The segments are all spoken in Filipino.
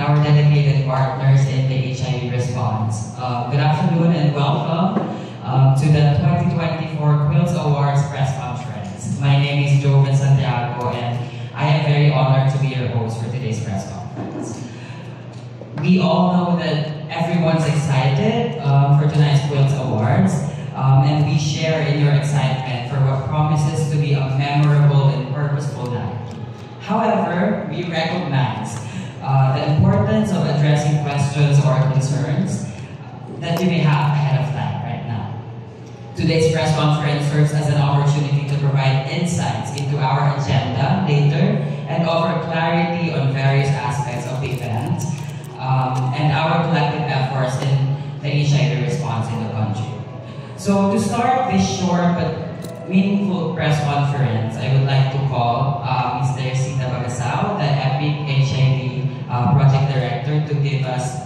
our dedicated partners in the HIV response. Good afternoon and welcome to the 2024 Quilts Awards press conference. My name is Joven Santiago and I am very honored to be your host for today's press conference. We all know that everyone's excited for tonight's Quilts Awards, and we share in your excitement for what promises to be a memorable and purposeful night. However, we recognize the importance of addressing questions or concerns that you may have ahead of time right now. Today's press conference serves as an opportunity to provide insights into our agenda later and offer clarity on various aspects of the event and our collective efforts in the HIV response in the country. So to start this short but meaningful press conference, I would like to call Mr. Sita Bagasao, the EPIC HIV Project Director, to give us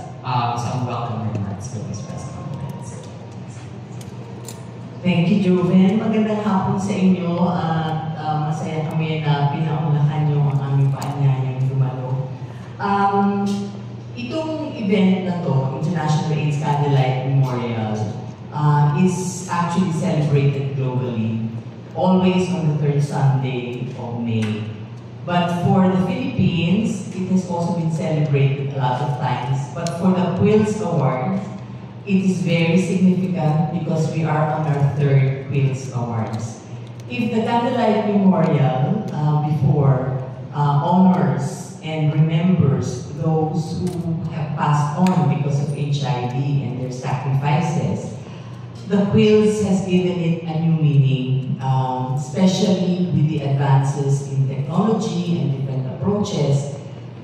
some welcome remarks for this press conference. Thank you, Joven. Magandang hapon sa inyo at masaya kami na pinaunahan nyo ang aming paanyayang dumalo. Itong event na to, International AIDS Candlelight Memorial, is actually celebrated globally, always on the third Sunday of May. But for the Philippines, it has also been celebrated a lot of times. But for the Quilts Awards, it is very significant because we are on our third Quilts Awards. If the Candlelight Memorial before honors and remembers those who have passed on because of HIV and their sacrifices, the Quilts has given it a new meaning, especially with the advances in technology and different approaches.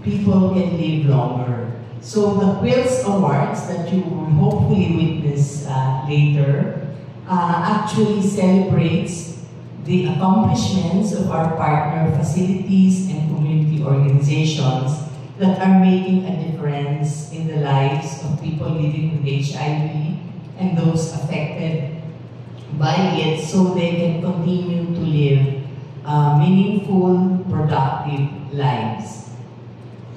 People can live longer. So the Quilts Awards that you will hopefully witness later actually celebrates the accomplishments of our partner facilities and community organizations that are making a difference in the lives of people living with HIV and those affected by it, so they can continue to live meaningful, productive lives.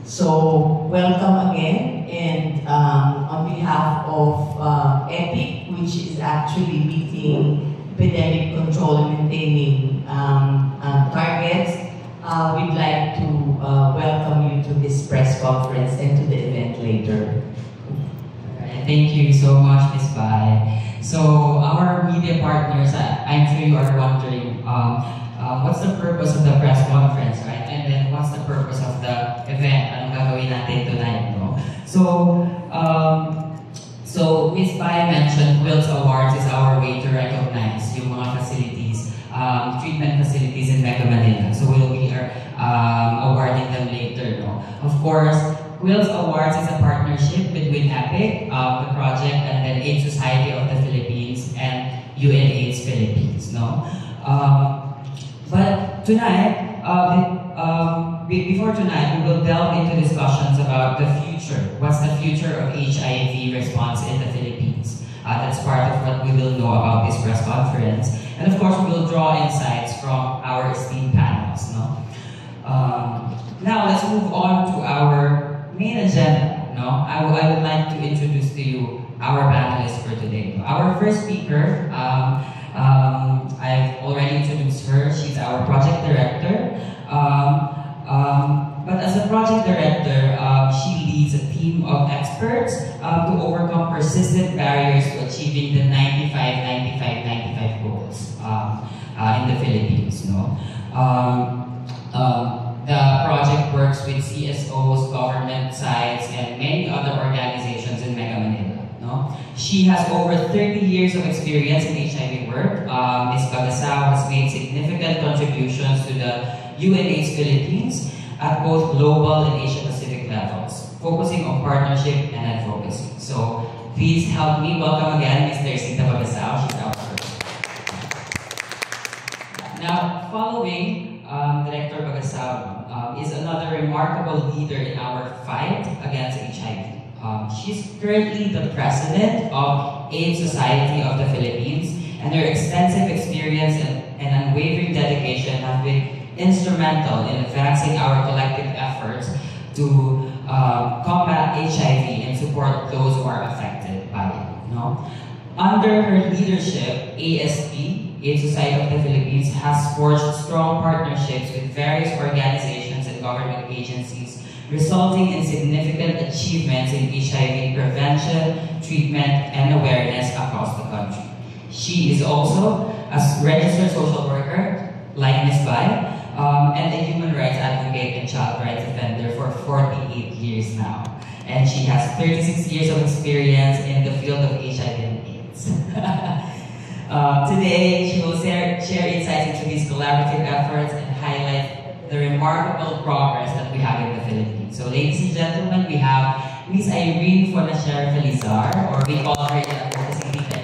So, welcome again, and on behalf of EPIC, which is actually meeting epidemic control and maintaining targets, we'd like to welcome you to this press conference and to the event later. Thank you so much, Ms. Bai. So, our media partners, I'm sure you are wondering, what's the purpose of the press conference, right? And then, what's the purpose of the event? Anong gagawin natin tonight, no? So Ms. Bai mentioned Quilts Awards is our way to recognize yung mga facilities, treatment facilities in Mega Manila. So, we'll be awarding them later, no? Of course, Quilts Awards is a partnership between EPIC, the project, and then AIDS Society of the Philippines and UNAIDS Philippines. No, but tonight, before tonight, we will delve into discussions about the future. What's the future of HIV response in the Philippines? That's part of what we will know about this press conference, and of course, we will draw insights from our esteemed panels. No, now let's move on to our main agenda. No, I would like to introduce to you our panelists for today. Our first speaker, I've already introduced her. She's our project director. But as a project director, she leads a team of experts to overcome persistent barriers to achieving the 95-95-95 goals in the Philippines. No. The project works with CSOs, government sites, and many other organizations in Mega Manila. No? She has over 30 years of experience in HIV work. Ms. Bagasao has made significant contributions to the UNAIDS Philippines at both global and Asia-Pacific levels, focusing on partnership and advocacy. So, please help me welcome again Mr. Sita Bagasao. She's our first. Now, following Director Bagasao is another remarkable leader in our fight against HIV. She's currently the president of AIDS Society of the Philippines, and her extensive experience and unwavering dedication have been instrumental in advancing our collective efforts to combat HIV and support those who are affected by it. No? Under her leadership, ASP, AIDS Society of the Philippines, has forged strong partnerships with various organizations and government agencies, resulting in significant achievements in HIV prevention, treatment, and awareness across the country. She is also a registered social worker, like Ms. Bai, and a human rights advocate and child rights defender for 48 years now. And she has 36 years of experience in the field of HIV and AIDS. Today, she will share insights into these collaborative efforts and highlight the remarkable progress that we have in the Philippines. So ladies and gentlemen, we have Ms. Irene Fonacher Felizar, or we call her the Advocacy Tita.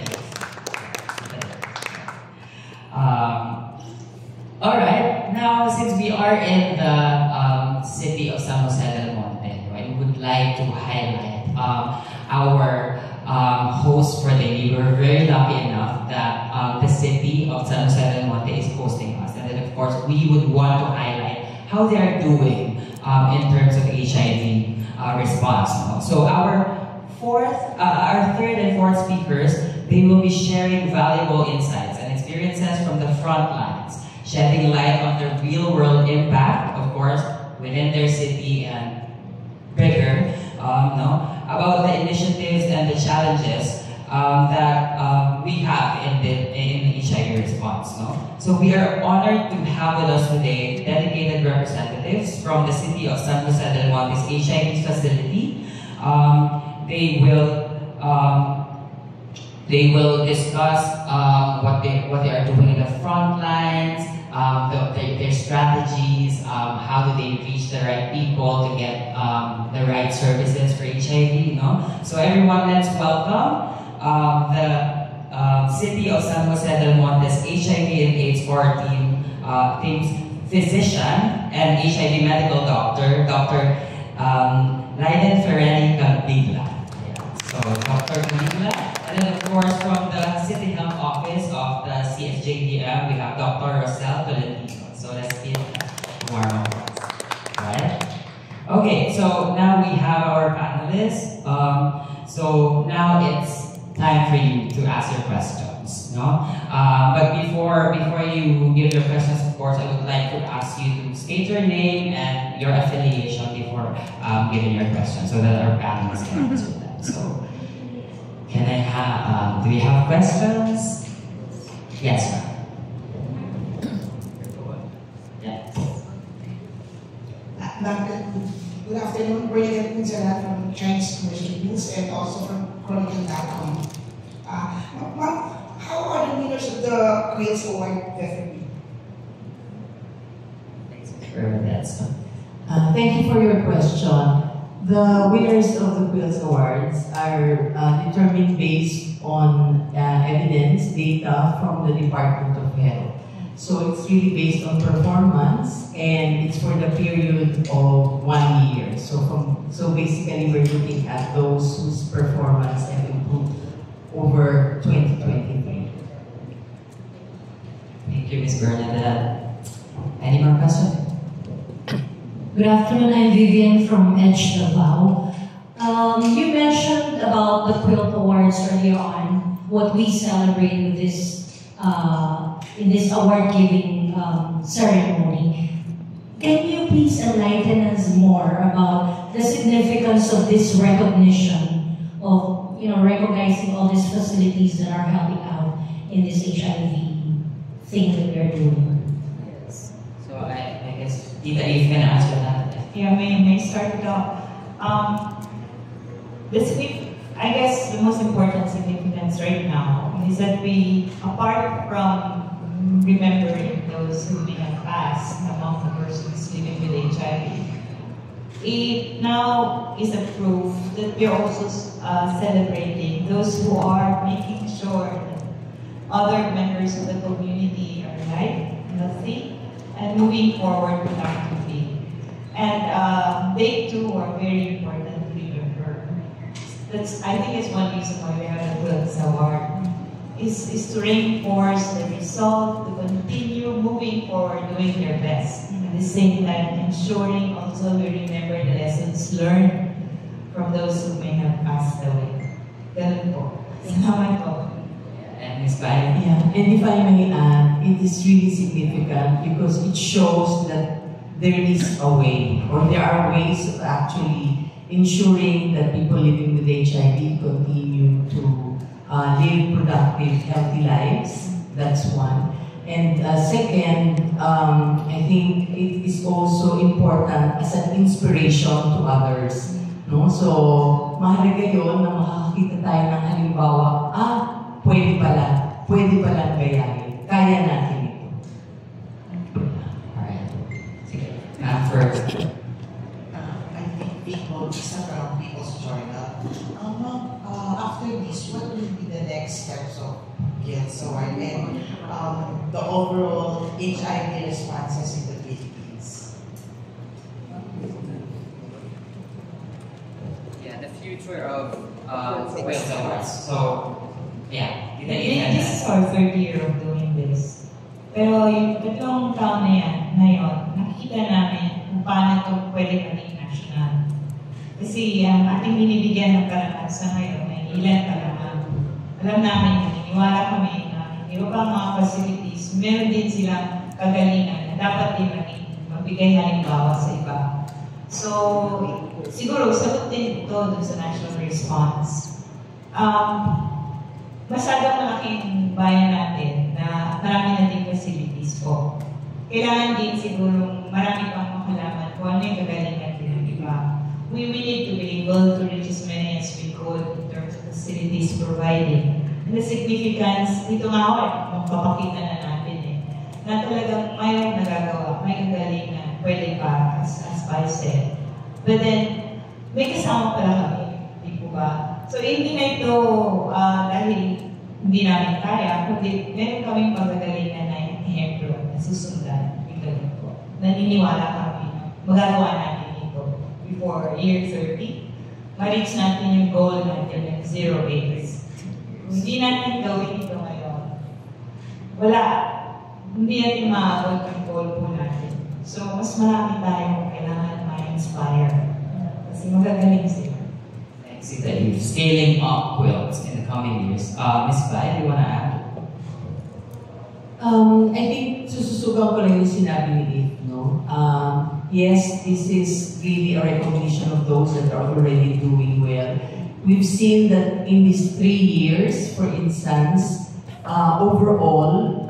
Alright, now since we are in the city of San Jose del Monte, I would like to highlight our host for the day. We're very lucky enough that the city of San Jose del Monte is hosting us. And then of course, we would want to highlight how they are doing in terms of HIV response. No? So our third and fourth speakers, they will be sharing valuable insights and experiences from the front lines, shedding light on the real-world impact, of course, within their city and bigger, about the initiatives and the challenges that we have in the HIV response. No? So we are honored to have with us today dedicated representatives from the city of San Jose del Monte's HIV facility. They will discuss what they are doing in the front lines, their strategies, how do they reach the right people to get the right services for HIV. No? So everyone, let's welcome the City of San Jose del Monte's HIV and AIDS core team's physician and HIV medical doctor, Dr. Leiden Ferrelli Cabigla. So Dr. Cabigla. And then of course from the City Health Office of the CSJDM, we have Dr. Rosel Tolentino. So let's give a warm applause. Right? Okay, so now we have our panelists. So now it's time for you to ask your questions. No? But before you give your questions, of course, I would like to ask you to state your name and your affiliation before giving your question so that our panelists can answer that. So, can I have, do we have questions? Yes, ma'am. Yes. Good afternoon, Brilliant Minsalat from Chinese Commercial News and also from Chronicle.com. Ma'am, how are the winners of the Queen's Award different? Thanks for that. Thank you for your question. The winners of the Quilts Awards are determined based on evidence, data from the Department of Health. So it's really based on performance, and it's for the period of 1 year. So basically, we're looking at those whose performance have improved over 2023. Thank you, Ms. Bernadette. Any more questions? Good afternoon, I'm Vivian from Edge Davao. You mentioned about the Quilt Awards earlier on, what we celebrate with this in this award-giving ceremony. Can you please enlighten us more about the significance of this recognition of, recognizing all these facilities that are helping out in this HIV thing that we are doing? Yes. So I guess, Tita, you can answer that. Yeah, may start it off. I guess the most important significance right now is that we, apart from remembering those who may have passed among the persons living with HIV, it now is a proof that we are also celebrating those who are making sure that other members of the community are alive, healthy, and moving forward productively. And they too are very important to remember. I think it's one reason why we have the Quilts Award. Is to reinforce the resolve to continue moving forward, doing their best. At the same time, ensuring also we remember the lessons learn from those who may have passed away. Ganun po. Salamat po. And Ms. Bai? Yeah, and if I may add, it is really significant because it shows that there is a way, or there are ways of actually ensuring that people living with HIV continue to live productive, healthy lives. That's one. And second, I think it is also important as an inspiration to others. No? So, mahalaga yun na makakakita tayo ng halimbawa, pwede palang gayahin. Kaya natin ito. Alright. Sige. First. I think people, Instagram, people's journal. After this, what will be the next steps of Guilds Award and the overall HIV responses in the Philippines? Yeah, the future of Quails Awards. So, yeah. This is our third year of doing this. Pero yung tatlong taon na yan, ngayon, nakikita namin kung paano ito pwede maging national. Kasi ang ating binibigyan ng karanasan ngayon ay ilan pa naman. Alam namin, naniniwala kami na iba pang mga facilities, meron din silang kagalingan na dapat din magbigay halimbawa sa iba. So, siguro, sagot din ito dun sa national response. Masyadong malaking bayan natin na marami nating facilities po. Kailangan din siguro marami pang makalaman kung ano yung kagalingan din ng iba. We need to be able to reach as many as we could in terms of facilities provided. And the significance, dito nga ako, magpapakita na natin na talagang mayroong nagagawa, may kagalingan, pwede pa, as Pai said. But then, may kasama pala kami, di po ba? So, hindi na ito dahil hindi namin kaya, kundi meron kaming pagkagalingan na ehemplo na susundan. Ito po. Naniniwala kami na magagawa natin ito before year 30. Ma-reach natin yung goal natin ng 0 AIDS. Kung hindi natin gawin ito ngayon, wala. Hindi natin maabot ang goal po natin. So, mas marami tayong kailangan ma-inspire. Kasi magagaling sila. See that you're scaling up quilts in the coming years. Ms. Bai, do you want to add? I think sususugan ko lang yung sinabi ni Eve, no? Yes, this is really a recognition of those that are already doing well. We've seen that in these 3 years, for instance, overall,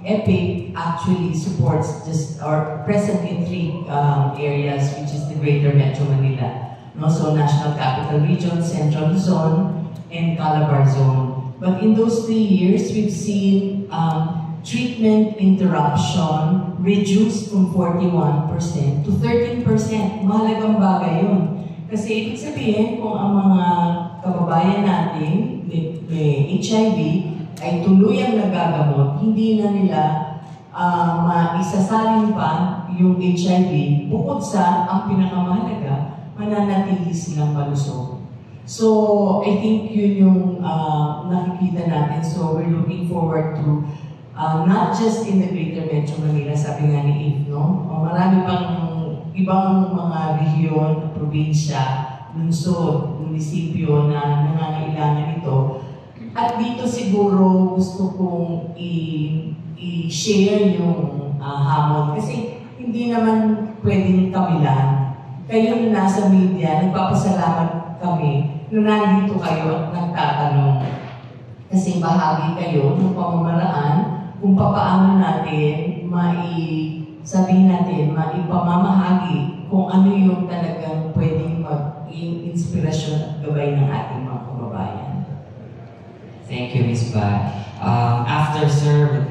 EPIC actually supports just or present in 3 areas, which is the Greater Metro Manila. Also National Capital Region, Central Zone, and Calabar Zone. But in those 3 years, we've seen treatment interruption reduced from 41% to 13%. Mahalagang bagay yun. Kasi ibig sabihin, kung ang mga kababayan natin may HIV ay tuluyang nagagamot, hindi na nila maisasalin pa yung HIV bukod sa ang pinakamahalaga, mananatili silang malusog. So, I think yun yung nakikita natin. So, we're looking forward to not just in the Greater Metro Manila, sabi nga ni Eve, no? Marami pang ibang mga rehiyon, probinsya, lungsod, munisipyo na nangangailangan ito. At dito siguro gusto kong i-share yung hamon. Kasi hindi naman pwedeng kami lang. Kayo na nasa media, nagpapasalamat kami na nandito kayo at nagtatanong. Kasi bahagi kayo ng pamamaraan kung papaano natin sabihin natin, maipamamahagi kung ano yung talagang pwedeng mag-inspirasyon at gabay ng ating mga kababayan. Thank you, Ms. Bai. After Sir,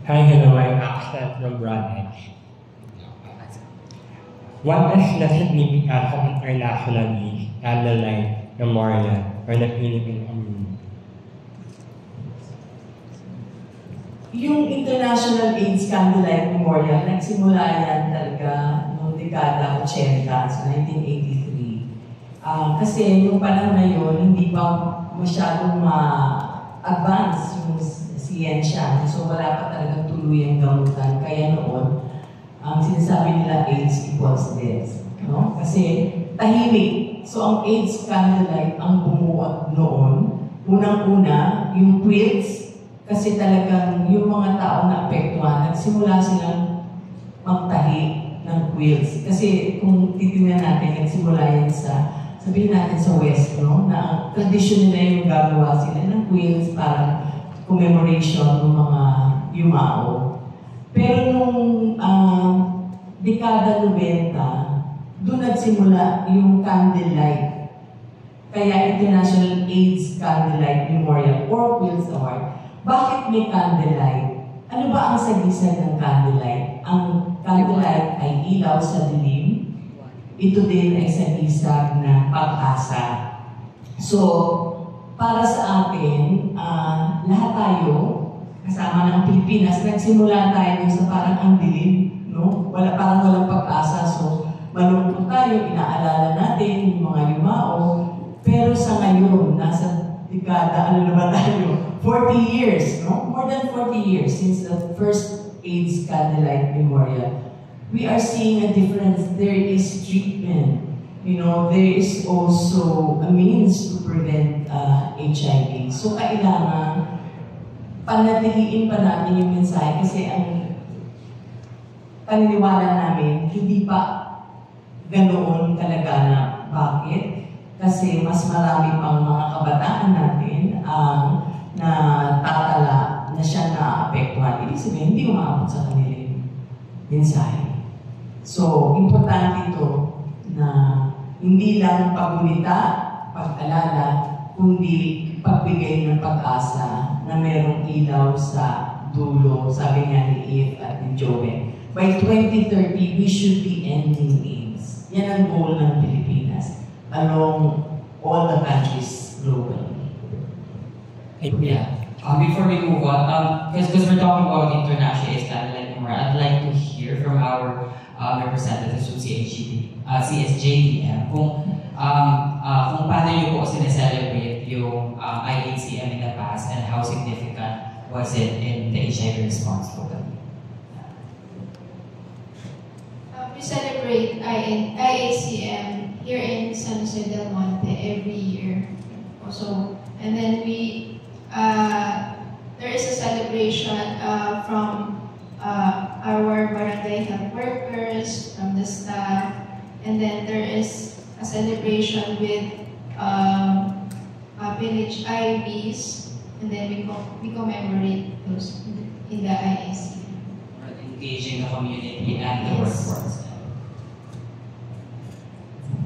Hi, hello, I'm Axel from Brunch. What is the significance of International AIDS Candlelight Memorial for the Philippine community? Yung International AIDS Candlelight Memorial, nagsimula yan talaga noong dekada 80 sa 1983. Kasi yung panahon na yun, hindi pa masyadong ma-advance yung siyensya. So wala pa talagang tuluyang gamutan. Kaya noon, ang sinasabi nila AIDS equals death. No? Kasi tahimik. So ang AIDS candlelight ang bumuo noon, unang-una, yung quilts, kasi talagang yung mga tao na apektuhan, nagsimula silang magtahi ng quilts. Kasi kung titignan natin, nagsimula yan sa, sabihin natin sa West, no? Na tradition nila yung gagawa sila ng quilts para commemoration ng mga yumao. Pero nung dekada 90, doon nagsimula yung candlelight. Kaya International AIDS Candlelight Memorial or Quilts Award. Bakit may candlelight? Ano ba ang sagisag ng candlelight? Ang candlelight ay ilaw sa dilim. Ito din ay sagisag ng pag-asa. So, para sa atin, lahat tayo, kasama ng Pilipinas, nagsimula tayo sa parang ang dilim, no? Parang walang pag-asa. So, malungkot tayo, inaalala natin yung mga yumao. Pero sa ngayon, nasa dekada, ano na ba tayo? 40 years, no? More than 40 years since the first AIDS Candlelight Memorial. We are seeing a difference. There is treatment. You know, there is also a means to prevent HIV. So, kailangan panatiliin pa natin yung mensahe kasi ang paniniwala namin, hindi pa ganoon kalagana. Bakit? Kasi mas marami pang mga kabataan natin ang natatala na siya na-apektuhan. Ibig sabihin, hindi umaabot sa kanilang mensahe. So, importante ito na hindi lang pagulita, pag-alala, kundi pagbigay ng pag-asa na merong ilaw sa dulo, sabi nga ni Eve at ni Joven. By 2030, we should be ending AIDS. Yan ang goal ng Pilipinas along all the countries globally. Yeah. Before we move on, because we're talking about International AIDS Candlelight Memorial, I'd like to hear from our representatives from CSJDM kung paano nyo po sineselebrate yung IACM in the past and how significant was it in the HIV response locally. We celebrate IACM here in San Jose del Monte every year. Also, and then there is a celebration from our barangay health workers, from the staff, and then there is a celebration with village IVs, and then we commemorate those in the IACM. Engaging the community and the workforce.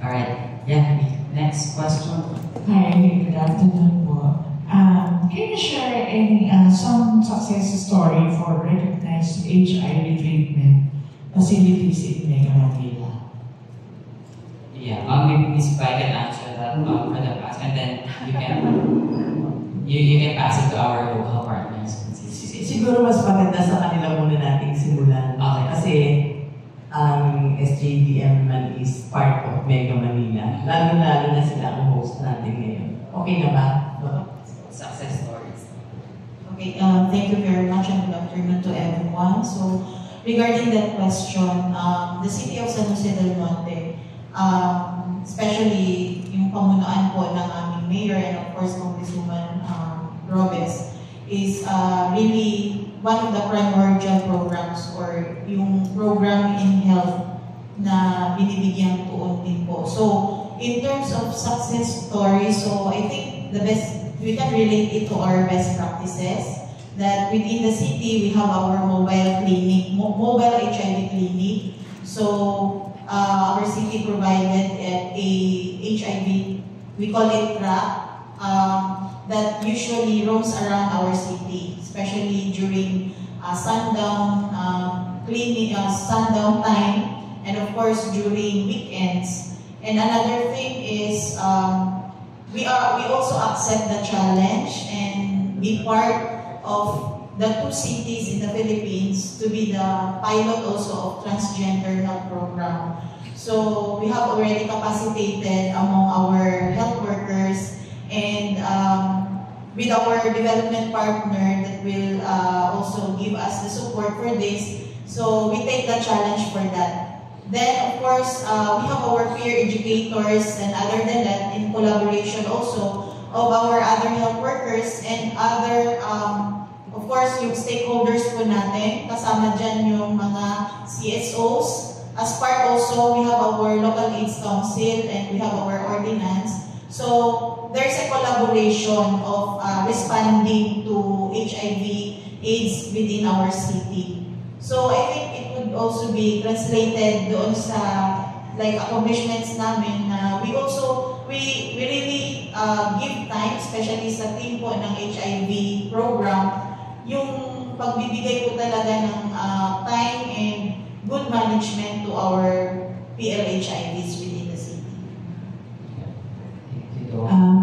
Alright, yeah, next question. Hi, good afternoon po. Can you share some success story for recognized HIV treatment facilities in Mega Manila? Yeah, maybe Ms. Pai can answer that for the past, and then you can pass it to our local partners. Siguro mas maganda sa kanila muna nating simulan. Okay. Kasi ang SJDM man is part of Mega Manila. Lalo-lalo na sila ang host natin ngayon. Okay na ba? Success stories. Okay, thank you very much and good afternoon to everyone. So, regarding that question, the city of San Jose del Monte, especially yung pamunuan po ng aming mayor and of course Congresswoman Robes, is really one of the primordial programs or yung program in health na binibigyan tuon din po. So, in terms of success stories, so I think the best, we can relate it to our best practices that within the city, we have our mobile clinic, mobile HIV clinic. So, our city provided a HIV, we call it track, that usually roams around our city, especially during sundown sundown time, and of course during weekends. And another thing is we also accept the challenge and be part of the 2 cities in the Philippines to be the pilot also of transgender health program. So we have already capacitated among our health workers and with our development partner that will also give us the support for this. So we take the challenge for that. Then, of course, we have our peer educators, and other than that, in collaboration also of our other health workers and other, of course, yung stakeholders po natin, kasama dyan yung mga CSOs. As part also, we have our local AIDS council and we have our ordinance. So, there's a collaboration of responding to HIV/AIDS within our city. So, I think it would also be translated doon sa like accomplishments namin na we really give time, especially sa team po ng HIV program, yung pagbibigay po talaga ng time and good management to our PLHIVs within the city.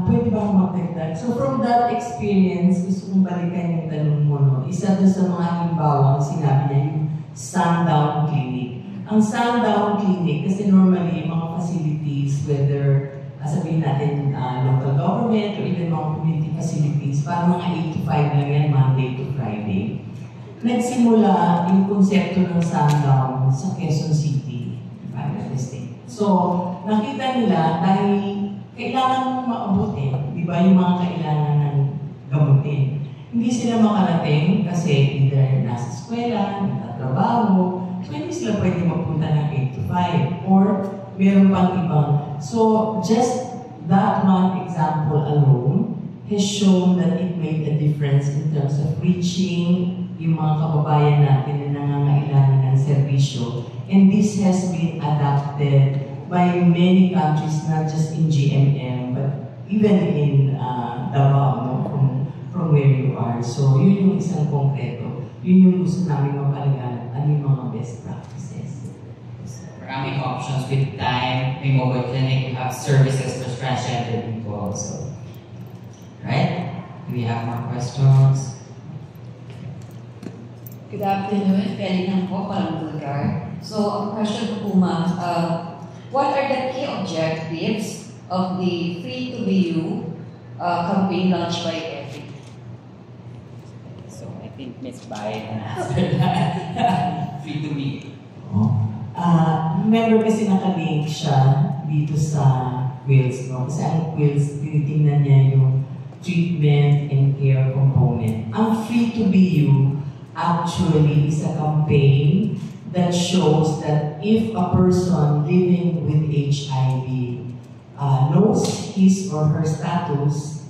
Pwede ba akong magdagdag? So from that experience, gusto kong balikan yung tanong mo, no? Isa doon sa mga himbawang sinabi niya, yung Sundown Clinic. Ang Sundown Clinic, kasi normally yung mga facilities, whether sabihin natin local government or even mga community facilities, parang mga 8 to 5 lang yan, Monday to Friday. Nagsimula yung konsepto ng Sundown sa Quezon City, if I'm not mistaken. So, nakita nila dahil kailangan maabutin, di ba, yung mga kailangan ng gamutin. Hindi sila makarating kasi either nasa eskwela, nagtatrabaho, so hindi sila pwede magpunta ng 8 to 5 or meron pang ibang. So, just that one example alone has shown that it made a difference in terms of reaching yung mga kababayan natin na nangangailangan ng serbisyo. And this has been adopted by many countries, not just in GMM, but even in Davao, no, from where you are. So, yun yung isang konkreto. Yun yung gusto namin mapalagan, ano yung mga best practices. Programming options with time, may mobile clinic, we have services for transgender people also. Right? Do we have more questions? Good afternoon, Felina po, Bulgar. So, ang question ko po, ma'am, what are the key objectives of the Free to Be You campaign launched by EPIC? So, I think Ms. Bai can answer that. Free to Be. Remember kasi nakalink siya dito sa Quilts, no? Kasi ang Quilts, tinitingnan niya yung treatment and care component. Ang Free to Be You actually is a campaign that shows that if a person living with HIV knows his or her status,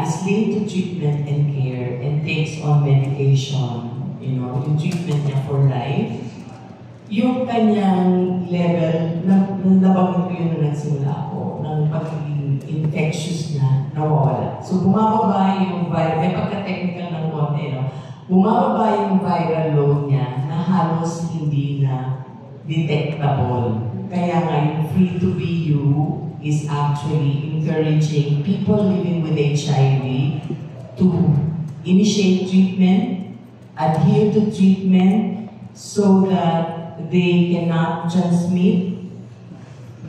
is linked to treatment and care, and takes on medication, you know, yung treatment niya for life, yung kanyang level, nabanggit ko yun na nagsimula ako, ng pagiging infectious na nawawala. So bumababa yung viral, may pagka-technical ng konti, no? Bumababa yung viral load niya na halos hindi na detectable. Kaya nga yung Free to Be You is actually encouraging people living with HIV to initiate treatment, adhere to treatment, so that they cannot transmit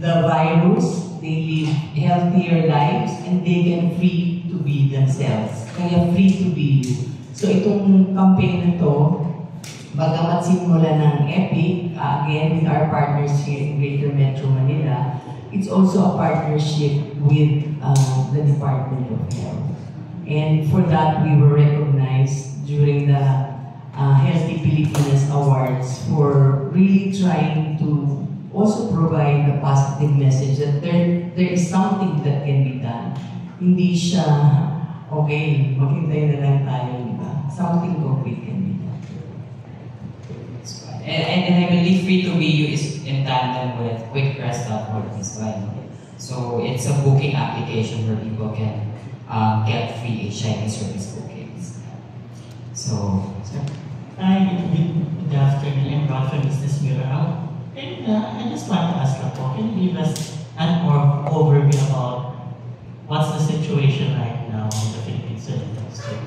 the virus, they live healthier lives, and they can free to be themselves. Kaya Free to Be You. So itong campaign na to, bagamat simula ng EPIC, again with our partners here in Greater Metro Manila, it's also a partnership with the Department of Health. And for that, we were recognized during the Healthy Pilipinas Awards for really trying to also provide the positive message that there is something that can be done. Hindi siya, okay, maghintay na lang tayo, diba? Something concrete can be done. And I believe Free to Be You is in tandem with QuickRest.org as well. So it's a booking application where people can get free HIV service bookings. So, sir. Hi, good afternoon. I'm Ron from Business Bureau. And I just want to ask ako, can you give us an overview about what's the situation right now in the Philippines when it comes to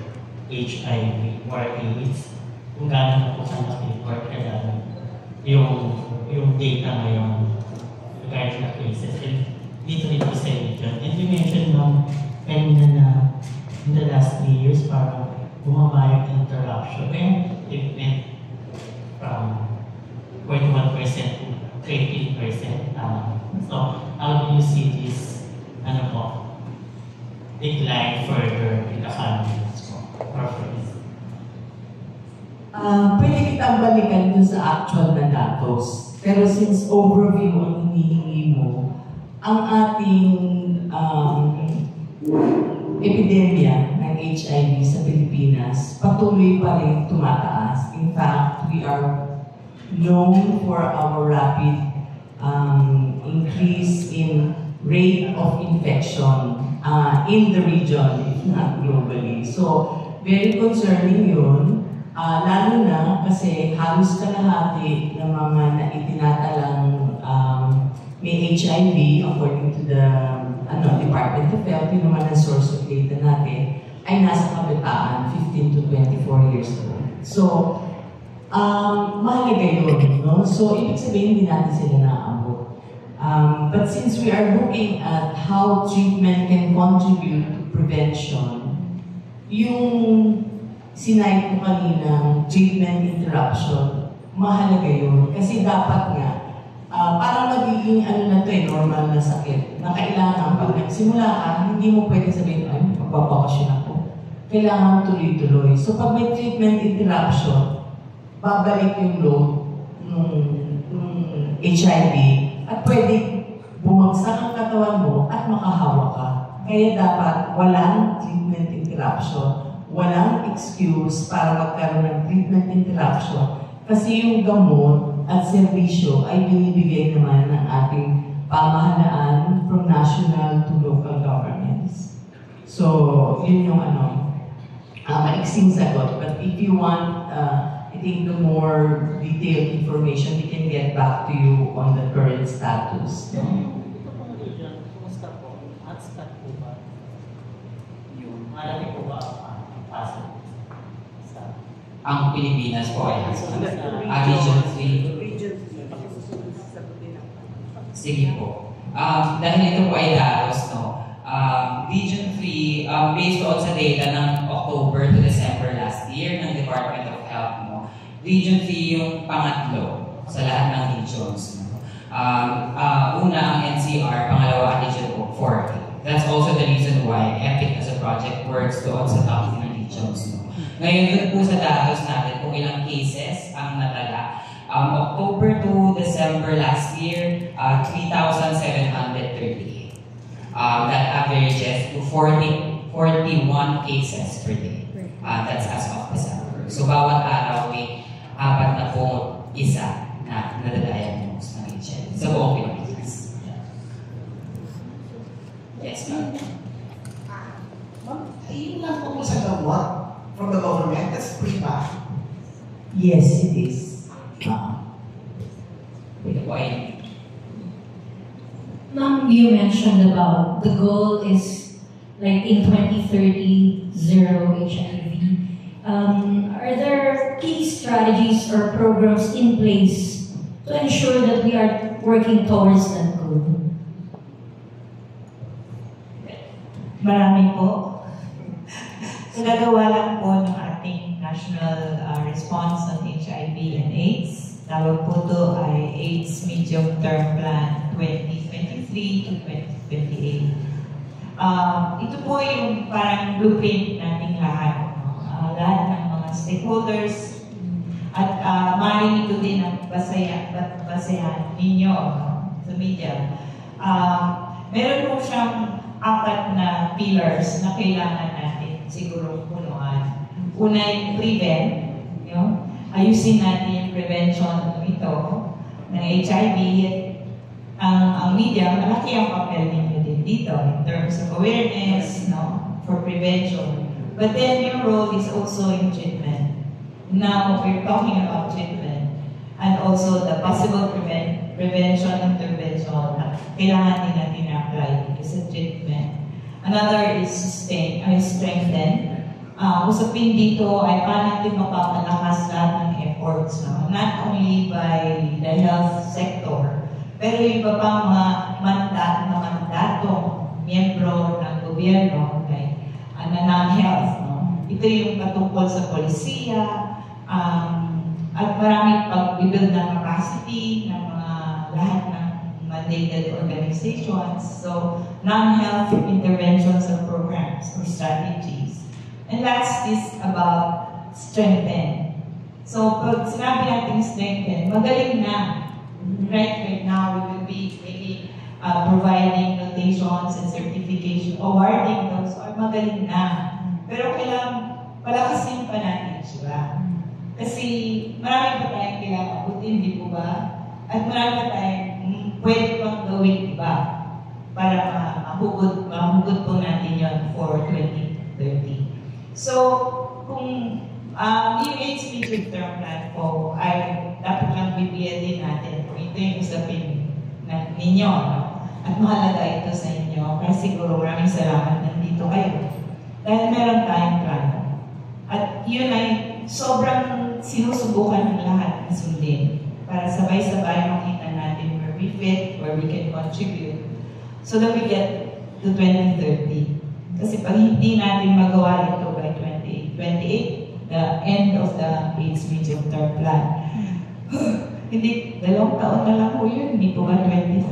HIV or AIDS? Kung gano'n na po sa report kaya yung data ngayon regarding the cases. And dito rin po sa region. And you mentioned kanina na in the last 3 years parang bumaba yung interruption and treatment from 41% to 13%. So how do you see this decline further in the coming or further? Pwede kitang balikan dun sa actual na datos. Pero since overview ang hinihingi mo, ang ating epidemya ng HIV sa Pilipinas patuloy pa rin tumataas. In fact, we are known for our rapid increase in rate of infection in the region, if not globally. So, very concerning yun. Lalo na kasi halos kalahati ng mga itinatalang may HIV according to the Department of Health, yun naman ang source of data natin, ay nasa kabataan, 15 to 24 years old. So, mahalaga yun, no? So, ibig sabihin, hindi natin sila naaabot. But since we are looking at how treatment can contribute to prevention, yung sinay ko kaninang treatment interruption, mahalaga yun. Kasi dapat nga, parang magiging normal na sakit na kailangan pag nagsimula ka, hindi mo pwede sabihin, ay, magbabakasyon ako. Kailangan tuloy-tuloy. So pag may treatment interruption, babalik yung load ng HIV at pwede bumagsak ang katawan mo at makahawa ka. Kaya dapat walang treatment interruption, walang excuse para magkaroon ng treatment interruption. Kasi yung gamot at serbisyo ay binibigay naman ng ating pamahalaan from national to local governments. So, yun yung maiksing sagot. But if you want, I think the more detailed information, we can get back to you on the current status. Ang Pilipinas po ay Region 3. Sige po. Dahil ito po ay datos, no? Region 3, based on sa data ng October to December last year ng Department of Health, no? Region 3 yung pangatlo sa lahat ng regions. No? Una ang NCR, pangalawa ang Region 40. That's also the reason why EPIC as a project works doon sa top 3 regions. No? Ngayon, yun po sa datos natin kung ilang cases ang natala. October to December last year, 3,738. That averages to 41 cases per day. That's as of December. So bawat araw may 41 na nadadiagnose ng HIV sa buong Pilipinas. Yes, ma'am. Yun lang po sa gamot from the government, that's free ba? Yes, it is. Ma'am, you mentioned about the goal is like in 2030, zero HIV. Are there key strategies or programs in place to ensure that we are working towards that goal? Marami po. So, gagawa lang po ng ating national response on HIV and AIDS. Tawag po ito ay AIDS Medium Term Plan 2023 to 2028. Ito po yung parang blueprint nating lahat. Lahat ng mga stakeholders at maaaring ito din ang basehan ninyo sa media. Meron po siyang 4 na pillars na kailangan natin siguro punuan. Una yung prevent, ayusin natin yung prevention ito ng HIV. Ang media, malaki ang papel ninyo din dito in terms of awareness, for prevention. But then your role is also in treatment. Now we're talking about treatment and also the possible prevention intervention na kailangan din natin na-apply dito sa treatment. Another is strengthen. Usapin dito ay paano natin mapapalakas lahat ng efforts, not only by the health sector, pero yung iba pang mga mandatong miyembro ng gobyerno, na non-health. Ito yung patungkol sa polisiya, At maraming pag-build ng capacity ng mga lahat ng mandated organizations. So, non-health interventions or programs or strategies. And last is about strengthen. So, pag sinabi natin strengthen, magaling na. Right now, we will be maybe providing notations and certification, awarding those, or magaling na. Pero kailangan palakasin pa natin siya. Kasi marami pa tayong kailangan abutin, di po ba? At marami pa tayong pwede pang gawin iba para mahugot po natin yun for 2030. So, kung yung AIDS medium term plan po ay dapat lang bibigyan din natin kung ito yung usapin ninyo, no? At mahalaga ito sa inyo. Kaya siguro maraming salamat nandito kayo. Dahil meron tayong plano. At yun ay sobrang sinusubukan ng lahat na sundin para sabay-sabay makita natin where we fit, where we can contribute so that we get to 2030. Kasi pag hindi natin magawa ito by 2028, the end of the AIDS medium term plan, hindi, 2 taon na lang po yun, hindi po ba 2030.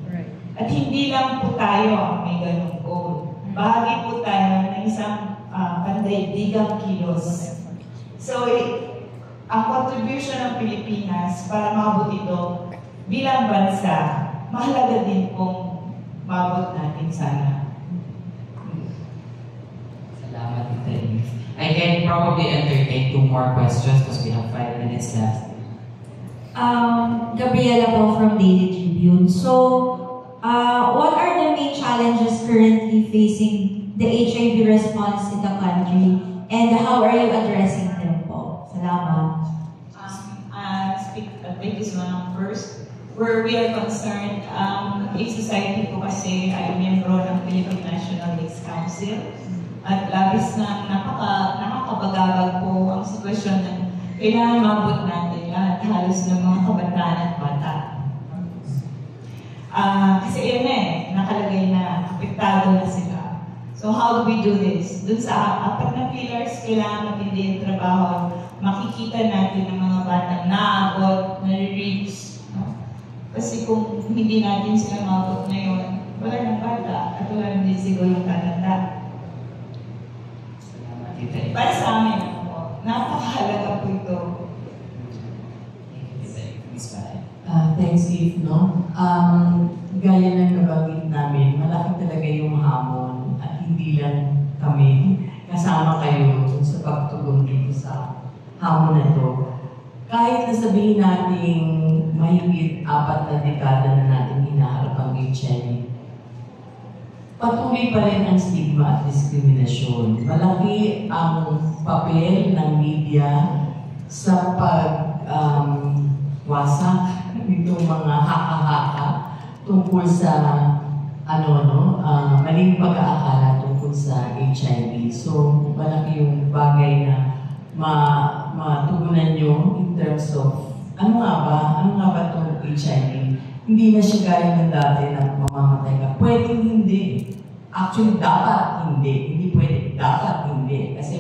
Right. At hindi lang po tayo ang may ganung goal. Bahagi po tayo ng isang pandaigdigang kilos. So, ang contribution ng Pilipinas para maabot ito bilang bansa, mahalaga din pong maabot natin sana. Salamat, Tita Eve. I can probably entertain 2 more questions because we have 5 minutes left. Gabriela po from Daily Tribune. So, what are the main challenges currently facing the HIV response in the country, and how are you addressing them po? Salamat. Take this one first. Where we are concerned, AIDS Society po kasi ay miyembro ng Philippine National AIDS Council at labis na nakakabagabag po ang sitwasyon na kailangan mabot natin lahat halos ng mga kabataan at bata. Kasi yun nakalagay na apektado na sila. So how do we do this? Dun sa 4 na pillars, kailangan matindi ang trabaho. Makikita natin ang mga batang naabot, nare-reach. No? Kasi kung hindi natin sila maabot ngayon, wala ng bata at wala din siguro yung tatanda. Para sa amin, napakahalaga po ito. Thanks, Eve, no? Gaya ng nabanggit namin, malaki talaga yung hamon at hindi lang kami kasama kayo sa pagtugon dito sa hamon na ito. Kahit nasabihin natin mahigit 4 na dekada na natin hinaharap ang HIV, patuloy pa rin ang stigma at diskriminasyon. Malaki ang papel ng media sa pagwasak nitong mga haka-haka tungkol sa maling pag-aakala tungkol sa HIV. So, malaki yung bagay na matugunan nyo in terms of ano nga ba itong HIV? Hindi na siya gaya ng dati na mamamatay ka. Pwedeng hindi. Actually, dapat hindi. Hindi pwede. Dapat hindi. Kasi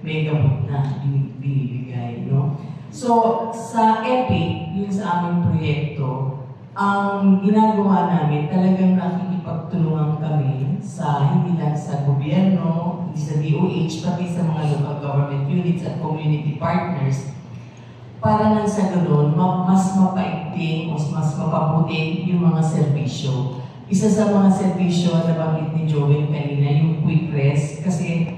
may gamot na binibigay, no? So, sa EPIC, yun sa aming proyekto, ang ginagawa namin, talagang nakikipagtulungan kami sa hindi lang sa gobyerno, hindi sa DOH, pati sa mga local government units at community partners, para nang sa ganoon, mas mapaigting o mas mapabuti yung mga serbisyo. Isa sa mga serbisyo na nabanggit ni Joel kanina, yung quick rest, kasi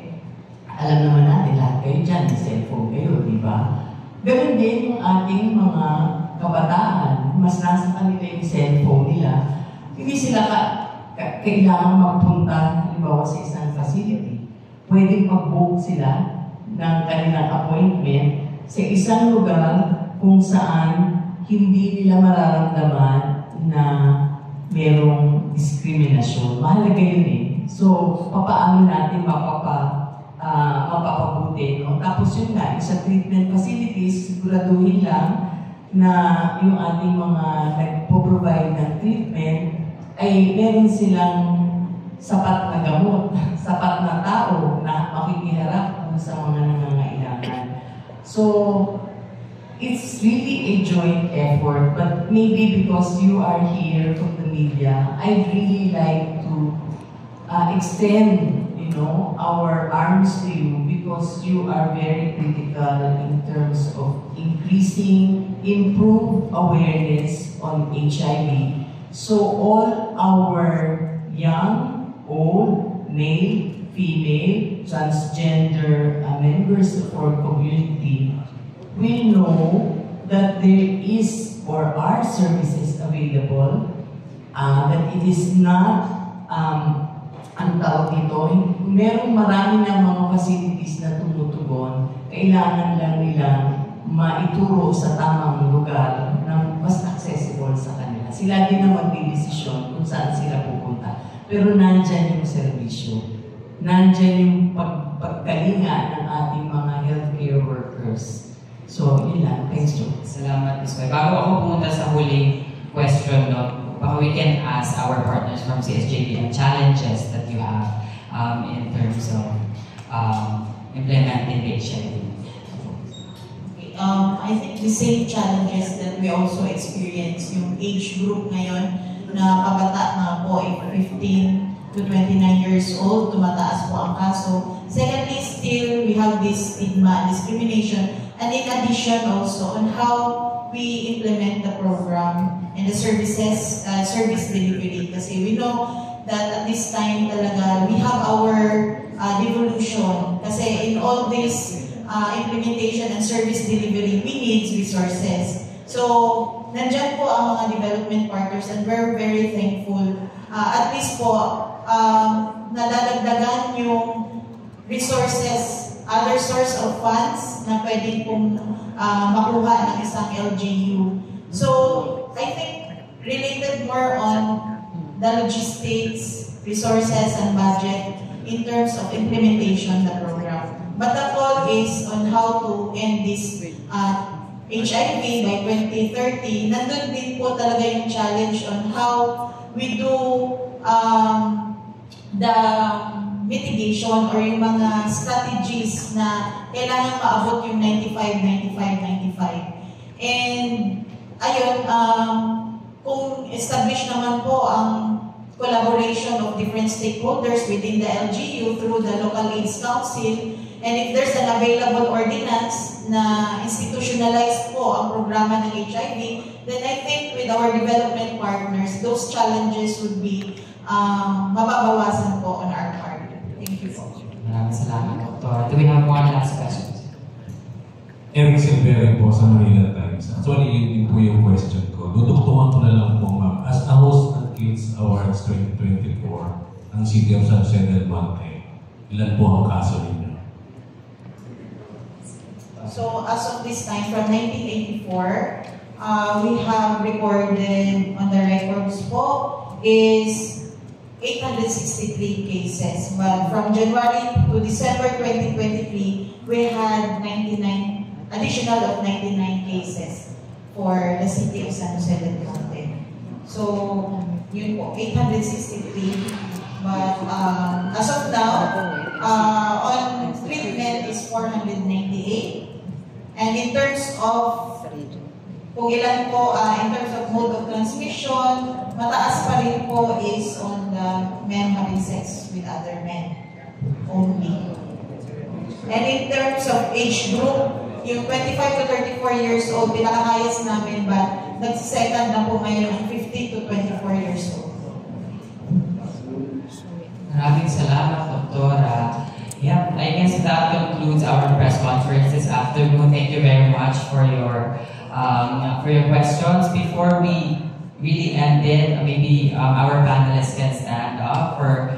alam naman natin lahat kayo dyan, may cellphone kayo, di ba? Ganun din yung ating mga kabataan, mas nasa kanila yung cellphone nila. Hindi sila kailangan magpunta, halimbawa sa isang facility. Pwedeng mag-book sila ng kanilang appointment sa isang lugar kung saan hindi nila mararamdaman na merong diskriminasyon. Mahalaga yun eh. So, papaano natin mapapabuti, no? Tapos yun nga, sa treatment facilities, siguraduhin lang na yung ating mga nagpo-provide ng treatment ay meron silang sapat na gamot, sapat na tao na makikiharap sa mga nangangailangan. So, it's really a joint effort, but maybe because you are here from the media, I'd really like to extend, our arms to you because you are very critical in terms of increasing, improved awareness on HIV. So all our young, old, male, female, transgender members of our community will know that there is or are services available, that it is not ang tawag dito, merong marami ng mga facilities na tumutugon, kailangan lang nilang maituro sa tamang lugar ng mas accessible sa kanila. Sila din ang magdidesisyon kung saan sila pupunta. Pero nandyan yung serbisyo. Nandyan yung pagkalinga ng ating mga healthcare workers. So, yun lang. Thanks, Joe. Salamat, Ms. Way. Bago ako pumunta sa huling question, baka we can ask our partners from CSJB and challenges that you have in terms of implementing the HIV. I think the same challenges that we also experience, yung age group ngayon na pabata na po, 15 to 29 years old, tumataas po ang kaso. Secondly, still we have this stigma, discrimination, and in addition also on how we implement the program and the services, service delivery. Kasi we know that at this time talaga, we have our devolution. Kasi in all this implementation and service delivery, we need resources. So, nandyan po ang mga development partners and we're very thankful. At least po, nadadagdagan yung resources, other source of funds na pwede pong makuha ng isang LGU. So, I think related more on the logistics, resources, and budget in terms of implementation of the program. But the goal is on how to end this HIV by 2030. Nandun din po talaga yung challenge on how we do the mitigation or yung mga strategies na kailangan maabot yung 95, 95, 95. And ayun, kung establish naman po ang collaboration of different stakeholders within the LGU through the local AIDS council, and if there's an available ordinance na institutionalized po ang programa ng HIV, then I think with our development partners, those challenges would be mababawasan po on our part. Thank you po. Maraming salamat, Dr. Do we have one last question? Eric Silvera po sa Manila Times. Actually, yun po yung question ko. Duduktungan ko na lang po, ma'am. As a host ng Kids Awards 2024, ang City of San Jose del Monte, ilan po ang kaso ninyo? So, as of this time, from 1984, we have recorded on the records po is 863 cases. But from January to December 2023, we had additional of 99 cases for the City of San Jose del Monte. So, yun po, 863. But as of now, on treatment is 498. And in terms of kung ilan po, in terms of mode of transmission, mataas pa rin po is on the men having sex with other men only. And in terms of age group, yung 25 to 34 years old, pinaka-highest namin, but nag-second na po ngayon ang 50 to 24 years old. Maraming salamat, Doktora. Yeah, I guess that concludes our press conference this afternoon. Thank you very much for your questions. Before we really end it, maybe our panelists can stand up for